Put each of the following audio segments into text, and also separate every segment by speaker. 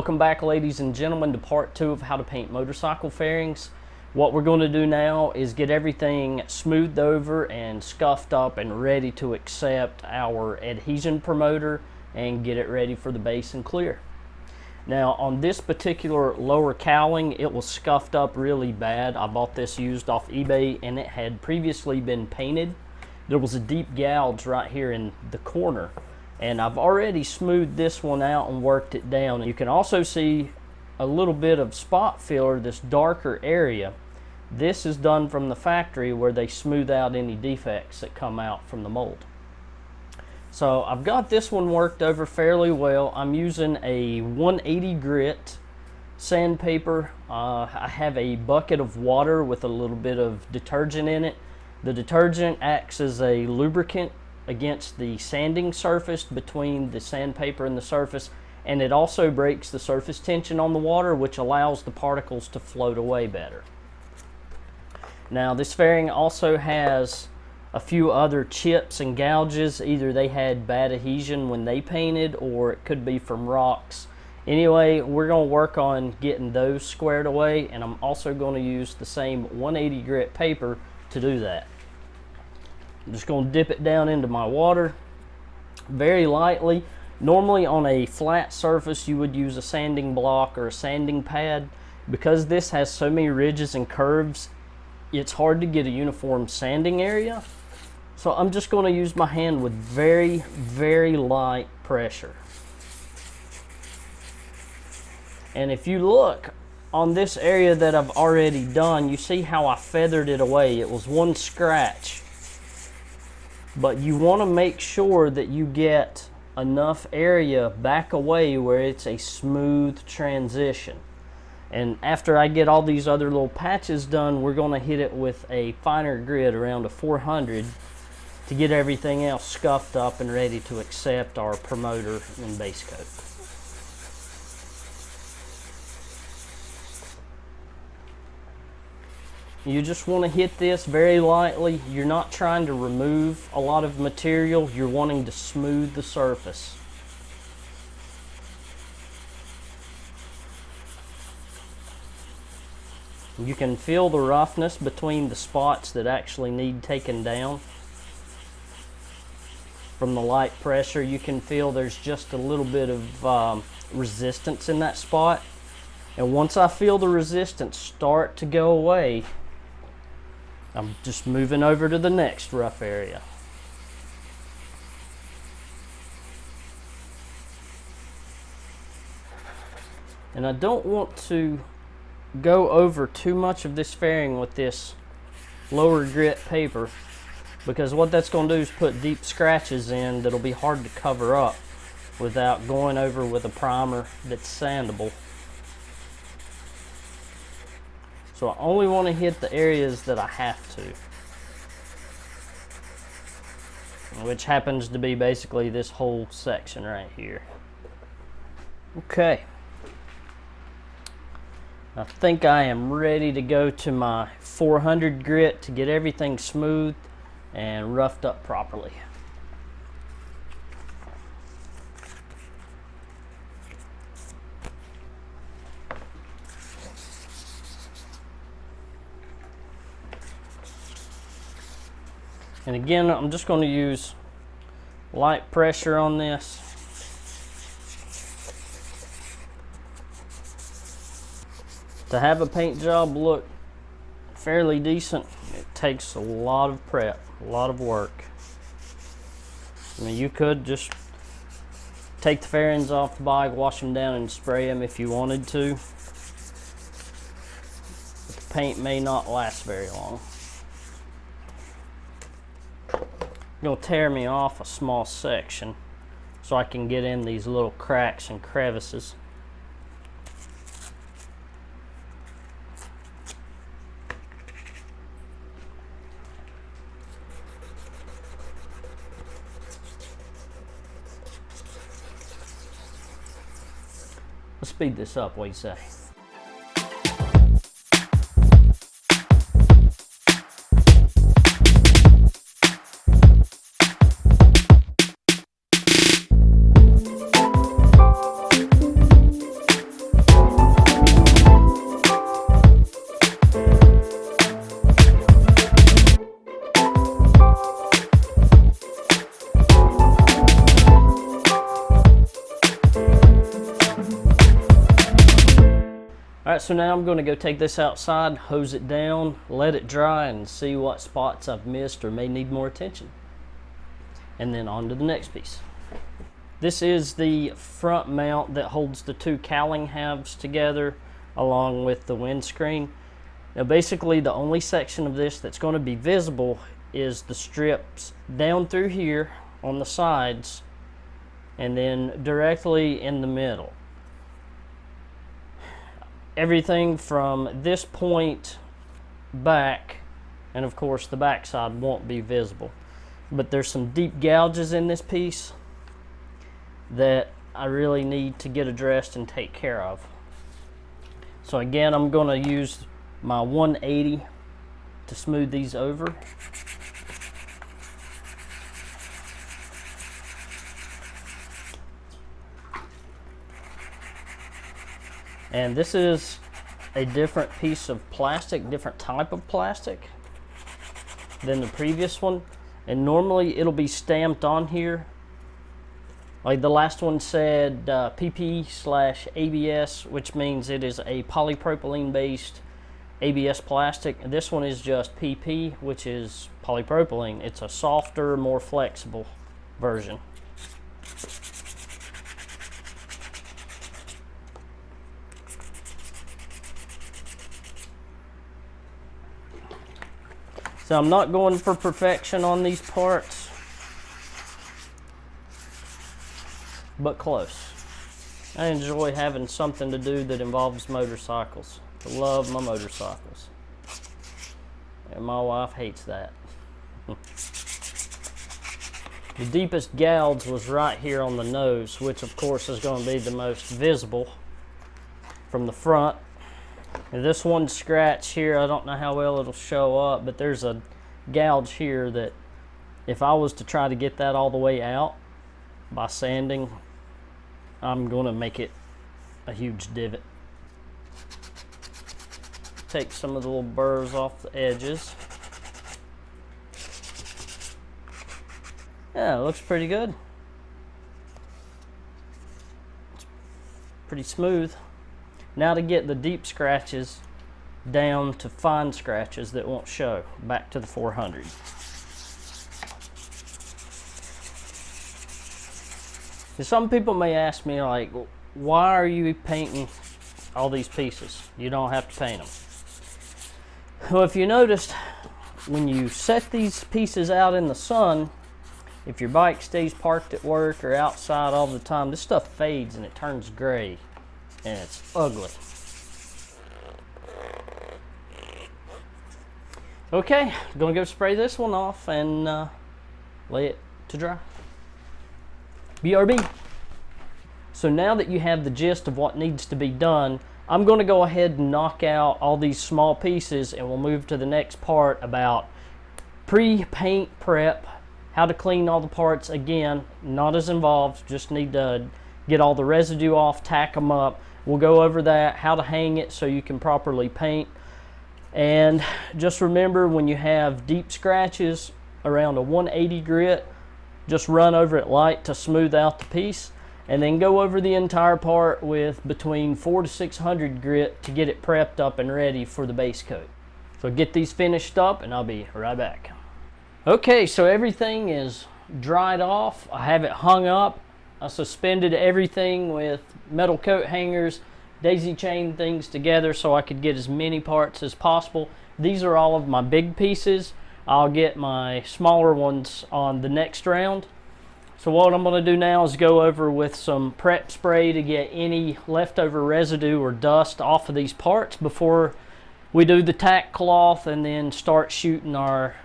Speaker 1: Welcome back, ladies and gentlemen, to part 2 of how to paint motorcycle fairings. What we're going to do now is get everything smoothed over and scuffed up and ready to accept our adhesion promoter and get it ready for the base and clear. Now on this particular lower cowling, it was scuffed up really bad. I bought this used off eBay and it had previously been painted. There was a deep gouge right here in the corner, and I've already smoothed this one out and worked it down. You can also see a little bit of spot filler, this darker area. This is done from the factory where they smooth out any defects that come out from the mold. So I've got this one worked over fairly well. I'm using a 180 grit sandpaper. I have a bucket of water with a little bit of detergent in it. The detergent acts as a lubricant against the sanding surface between the sandpaper and the surface, and it also breaks the surface tension on the water, which allows the particles to float away better. Now this fairing also has a few other chips and gouges. Either they had bad adhesion when they painted, or it could be from rocks. Anyway, we're going to work on getting those squared away, and I'm also going to use the same 180 grit paper to do that. I'm just going to dip it down into my water very lightly. Normally on a flat surface you would use a sanding block or a sanding pad. Because this has so many ridges and curves, it's hard to get a uniform sanding area. So I'm just going to use my hand with very, very light pressure. And if you look on this area that I've already done, you see how I feathered it away. It was one scratch. But you want to make sure that you get enough area back away where it's a smooth transition. And after I get all these other little patches done, we're going to hit it with a finer grit around a 400 to get everything else scuffed up and ready to accept our promoter and base coat. You just want to hit this very lightly. You're not trying to remove a lot of material. You're wanting to smooth the surface. You can feel the roughness between the spots that actually need taken down. From the light pressure, you can feel there's just a little bit of resistance in that spot. And once I feel the resistance start to go away, I'm just moving over to the next rough area. And I don't want to go over too much of this fairing with this lower grit paper, because what that's going to do is put deep scratches in that'll be hard to cover up without going over with a primer that's sandable. So I only want to hit the areas that I have to, which happens to be basically this whole section right here. Okay. I think I am ready to go to my 400 grit to get everything smooth and roughed up properly. And again, I'm just going to use light pressure on this. To have a paint job look fairly decent, it takes a lot of prep, a lot of work. I mean, you could just take the fairings off the bike, wash them down and spray them if you wanted to. But the paint may not last very long. Gonna tear me off a small section so I can get in these little cracks and crevices. Let's speed this up, what do you say? so now I'm going to go take this outside, hose it down, let it dry, and see what spots I've missed or may need more attention. And then on to the next piece. This is the front mount that holds the two cowling halves together along with the windscreen. Now basically the only section of this that's going to be visible is the strips down through here on the sides and then directly in the middle. Everything from this point back, and of course the back side won't be visible, but there's some deep gouges in this piece that I really need to get addressed and take care of. So again, I'm going to use my 180 to smooth these over. And this is a different piece of plastic, different type of plastic than the previous one. And normally it'll be stamped on here. Like the last one said PP/ABS, which means it is a polypropylene based ABS plastic. This one is just PP, which is polypropylene. It's a softer, more flexible version. So I'm not going for perfection on these parts, but close. I enjoy having something to do that involves motorcycles. I love my motorcycles. And my wife hates that. The deepest gouge was right here on the nose, which of course is going to be the most visible from the front. And this one scratch here, I don't know how well it'll show up, but there's a gouge here that if I was to try to get that all the way out by sanding, I'm going to make it a huge divot. Take some of the little burrs off the edges. Yeah, it looks pretty good. It's pretty smooth. Now to get the deep scratches down to fine scratches that won't show, back to the 400. And some people may ask me, like, why are you painting all these pieces? You don't have to paint them. Well, if you noticed, when you set these pieces out in the sun, if your bike stays parked at work or outside all the time, this stuff fades and it turns gray. And it's ugly. Okay, I'm gonna go spray this one off and lay it to dry. BRB. So now that you have the gist of what needs to be done, I'm gonna go ahead and knock out all these small pieces and we'll move to the next part about pre-paint prep, how to clean all the parts. Again, not as involved, just need to get all the residue off, tack them up. We'll go over that, how to hang it so you can properly paint. And just remember, when you have deep scratches around a 180 grit, just run over it light to smooth out the piece, and then go over the entire part with between 400 to 600 grit to get it prepped up and ready for the base coat. So get these finished up and I'll be right back. Okay, so everything is dried off. I have it hung up. I suspended everything with metal coat hangers, daisy chain things together so I could get as many parts as possible. These are all of my big pieces. I'll get my smaller ones on the next round. So what I'm going to do now is go over with some prep spray to get any leftover residue or dust off of these parts before we do the tack cloth and then start shooting our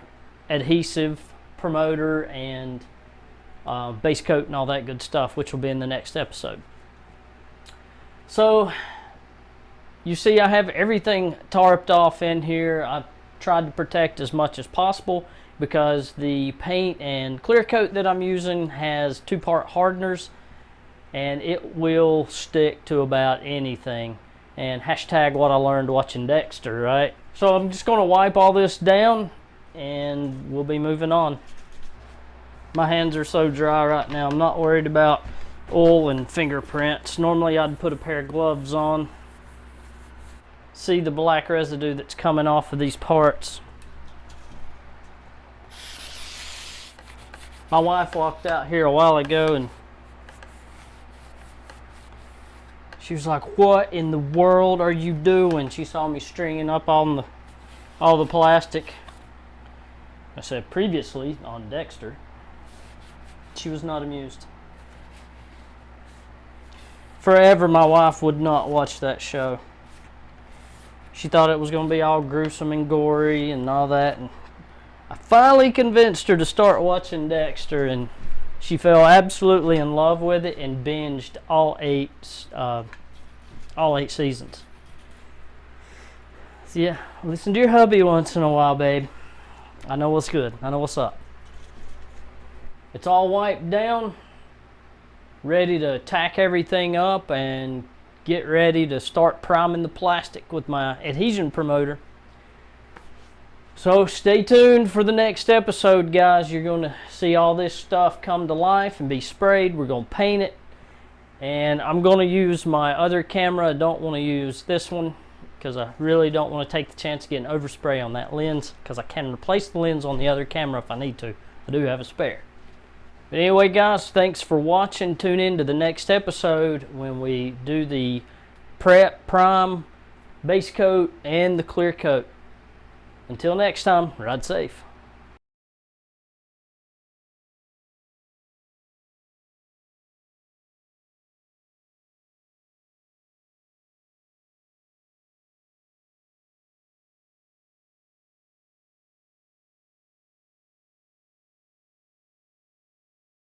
Speaker 1: adhesive, promoter, and base coat and all that good stuff, which will be in the next episode. So you see I have everything tarped off in here. I've tried to protect as much as possible because the paint and clear coat that I'm using has 2-part hardeners and it will stick to about anything. And hashtag what I learned watching Dexter, right? So I'm just going to wipe all this down and we'll be moving on. My hands are so dry right now, I'm not worried about oil and fingerprints. Normally I'd put a pair of gloves on. see the black residue that's coming off of these parts. My wife walked out here a while ago and she was like, "What in the world are you doing?" She saw me stringing up all the plastic. I said previously on Dexter. She was not amused. Forever my wife would not watch that show. She thought it was going to be all gruesome and gory and all that, and I finally convinced her to start watching Dexter, and she fell absolutely in love with it and binged all eight seasons. So yeah, listen to your hubby once in a while, babe. I know what's good. I know what's up. It's all wiped down, ready to tack everything up and get ready to start priming the plastic with my adhesion promoter. So stay tuned for the next episode, guys. You're going to see all this stuff come to life and be sprayed. We're going to paint it. And I'm going to use my other camera. I don't want to use this one because I really don't want to take the chance of getting overspray on that lens, because I can replace the lens on the other camera if I need to. I do have a spare. But anyway, guys, thanks for watching. Tune in to the next episode when we do the prep, prime, base coat, and the clear coat. Until next time, ride safe.